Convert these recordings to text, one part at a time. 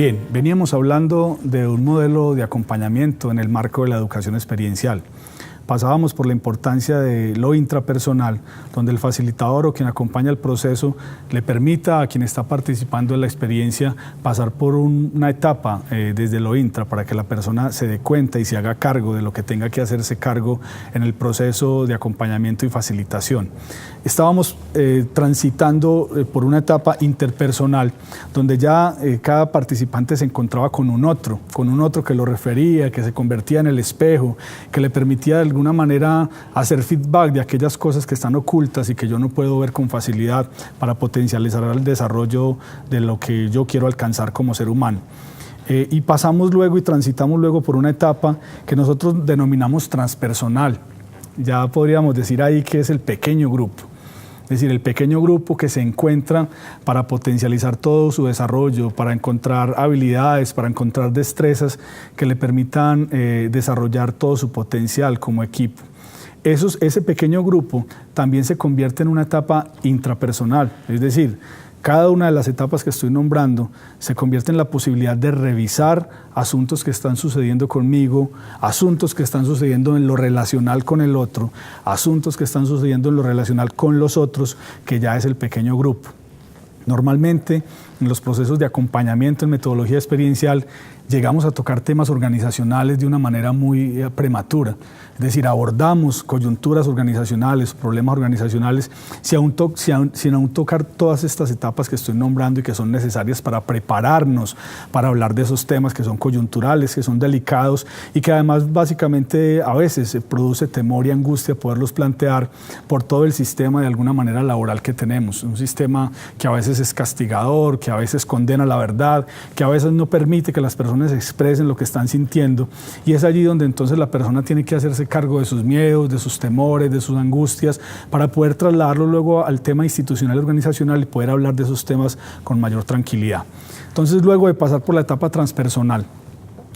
Bien, veníamos hablando de un modelo de acompañamiento en el marco de la educación experiencial. Pasábamos por la importancia de lo intrapersonal, donde el facilitador o quien acompaña el proceso le permita a quien está participando en la experiencia pasar por una etapa desde lo intra para que la persona se dé cuenta y se haga cargo de lo que tenga que hacerse cargo en el proceso de acompañamiento y facilitación. Estábamos transitando por una etapa interpersonal, donde ya cada participante se encontraba con un otro que lo refería, que se convertía en el espejo, que le permitía de alguna manera hacer feedback de aquellas cosas que están ocultas y que yo no puedo ver con facilidad para potencializar el desarrollo de lo que yo quiero alcanzar como ser humano. Y pasamos luego y transitamos luego por una etapa que nosotros denominamos transpersonal. Ya podríamos decir ahí que es el pequeño grupo. Es decir, el pequeño grupo que se encuentra para potencializar todo su desarrollo, para encontrar habilidades, para encontrar destrezas que le permitan desarrollar todo su potencial como equipo. Ese pequeño grupo también se convierte en una etapa intrapersonal, es decir, cada una de las etapas que estoy nombrando se convierte en la posibilidad de revisar asuntos que están sucediendo conmigo, asuntos que están sucediendo en lo relacional con el otro, asuntos que están sucediendo en lo relacional con los otros, que ya es el pequeño grupo. Normalmente, en los procesos de acompañamiento en metodología experiencial, llegamos a tocar temas organizacionales de una manera muy prematura. Es decir, abordamos coyunturas organizacionales, problemas organizacionales, sin aún tocar todas estas etapas que estoy nombrando y que son necesarias para prepararnos para hablar de esos temas que son coyunturales, que son delicados y que además básicamente a veces produce temor y angustia poderlos plantear por todo el sistema de alguna manera laboral que tenemos. Un sistema que a veces es castigador, que a veces condena la verdad, que a veces no permite que las personas expresen lo que están sintiendo, y es allí donde entonces la persona tiene que hacerse cargo de sus miedos, de sus temores, de sus angustias, para poder trasladarlo luego al tema institucional y organizacional y poder hablar de esos temas con mayor tranquilidad. Entonces, luego de pasar por la etapa transpersonal,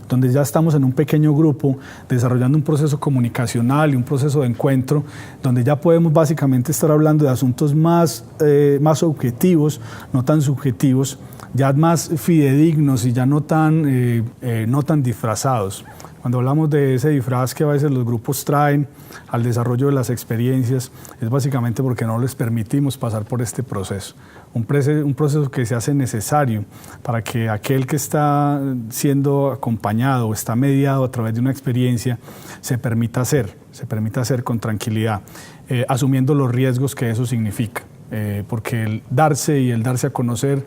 donde ya estamos en un pequeño grupo desarrollando un proceso comunicacional y un proceso de encuentro, donde ya podemos básicamente estar hablando de asuntos más objetivos, no tan subjetivos, ya más fidedignos y ya no tan disfrazados. Cuando hablamos de ese disfraz que a veces los grupos traen al desarrollo de las experiencias, es básicamente porque no les permitimos pasar por este proceso. Un proceso que se hace necesario para que aquel que está siendo acompañado o está mediado a través de una experiencia se permita hacer con tranquilidad, asumiendo los riesgos que eso significa. Porque el darse a conocer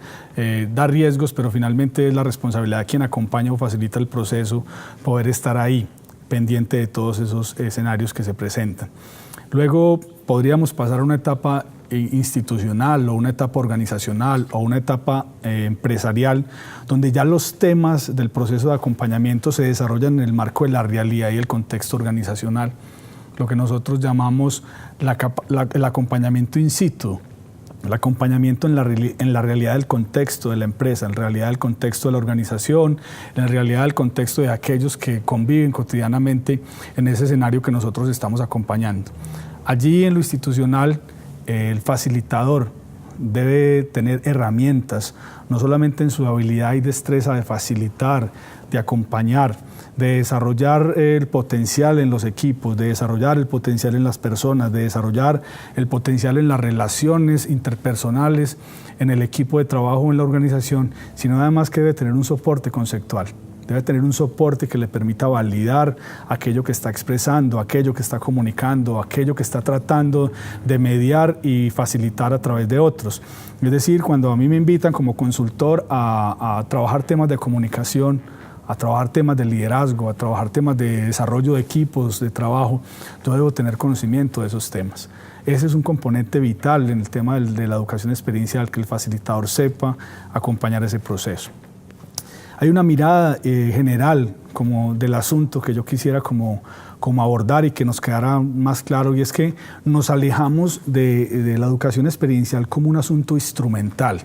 da riesgos, pero finalmente es la responsabilidad de quien acompaña o facilita el proceso poder estar ahí, pendiente de todos esos escenarios que se presentan. Luego podríamos pasar a una etapa institucional o una etapa organizacional o una etapa empresarial, donde ya los temas del proceso de acompañamiento se desarrollan en el marco de la realidad y el contexto organizacional, lo que nosotros llamamos el acompañamiento in situ. El acompañamiento en la realidad del contexto de la empresa, en la realidad del contexto de la organización, en la realidad del contexto de aquellos que conviven cotidianamente en ese escenario que nosotros estamos acompañando. Allí en lo institucional, el facilitador debe tener herramientas, no solamente en su habilidad y destreza de facilitar, de acompañar, de desarrollar el potencial en los equipos, de desarrollar el potencial en las personas, de desarrollar el potencial en las relaciones interpersonales, en el equipo de trabajo, en la organización, sino además que debe tener un soporte conceptual. Debe tener un soporte que le permita validar aquello que está expresando, aquello que está comunicando, aquello que está tratando de mediar y facilitar a través de otros. Es decir, cuando a mí me invitan como consultor a trabajar temas de comunicación, a trabajar temas de liderazgo, a trabajar temas de desarrollo de equipos, de trabajo, yo debo tener conocimiento de esos temas. Ese es un componente vital en el tema de la educación experiencial, que el facilitador sepa acompañar ese proceso. Hay una mirada general como del asunto que yo quisiera como abordar y que nos quedara más claro, y es que nos alejamos de la educación experiencial como un asunto instrumental,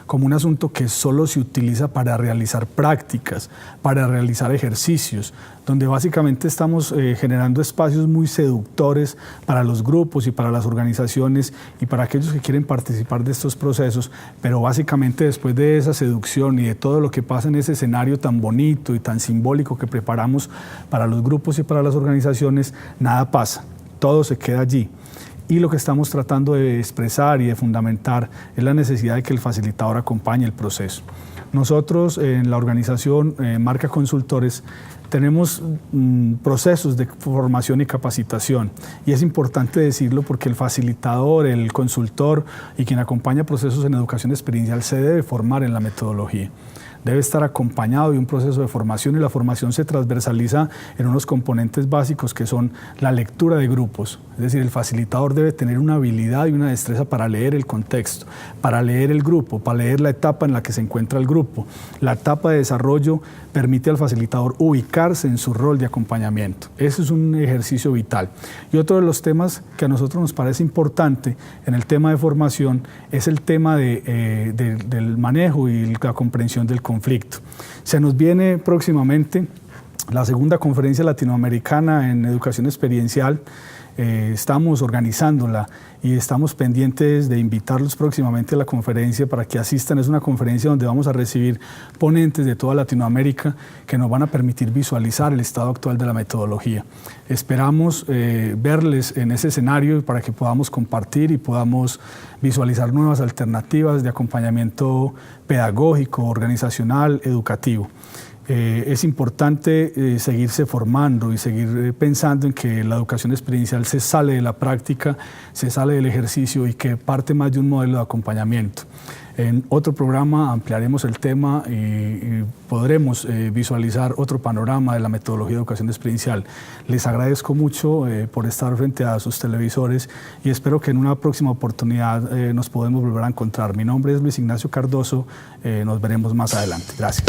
como un asunto que solo se utiliza para realizar prácticas, para realizar ejercicios, donde básicamente estamos generando espacios muy seductores para los grupos y para las organizaciones y para aquellos que quieren participar de estos procesos, pero básicamente después de esa seducción y de todo lo que pasa en ese escenario tan bonito y tan simbólico que preparamos para los grupos y para las organizaciones, nada pasa, todo se queda allí. Y lo que estamos tratando de expresar y de fundamentar es la necesidad de que el facilitador acompañe el proceso. Nosotros en la organización Marca Consultores tenemos procesos de formación y capacitación, y es importante decirlo porque el facilitador, el consultor y quien acompaña procesos en educación experiencial se debe formar en la metodología. Debe estar acompañado de un proceso de formación, y la formación se transversaliza en unos componentes básicos que son la lectura de grupos. Es decir, el facilitador debe tener una habilidad y una destreza para leer el contexto, para leer el grupo, para leer la etapa en la que se encuentra el grupo. La etapa de desarrollo permite al facilitador ubicarse en su rol de acompañamiento. Ese es un ejercicio vital. Y otro de los temas que a nosotros nos parece importante en el tema de formación es el tema del manejo y la comprensión del conflicto. Se nos viene próximamente la segunda conferencia latinoamericana en educación experiencial. Estamos organizándola y estamos pendientes de invitarlos próximamente a la conferencia para que asistan. Es una conferencia donde vamos a recibir ponentes de toda Latinoamérica que nos van a permitir visualizar el estado actual de la metodología. Esperamos verles en ese escenario para que podamos compartir y podamos visualizar nuevas alternativas de acompañamiento pedagógico, organizacional, educativo. Es importante seguirse formando y seguir pensando en que la educación experiencial se sale de la práctica, se sale del ejercicio y que parte más de un modelo de acompañamiento. En otro programa ampliaremos el tema y podremos visualizar otro panorama de la metodología de educación experiencial. Les agradezco mucho por estar frente a sus televisores y espero que en una próxima oportunidad nos podamos volver a encontrar. Mi nombre es Luis Ignacio Cardoso, nos veremos más adelante. Gracias.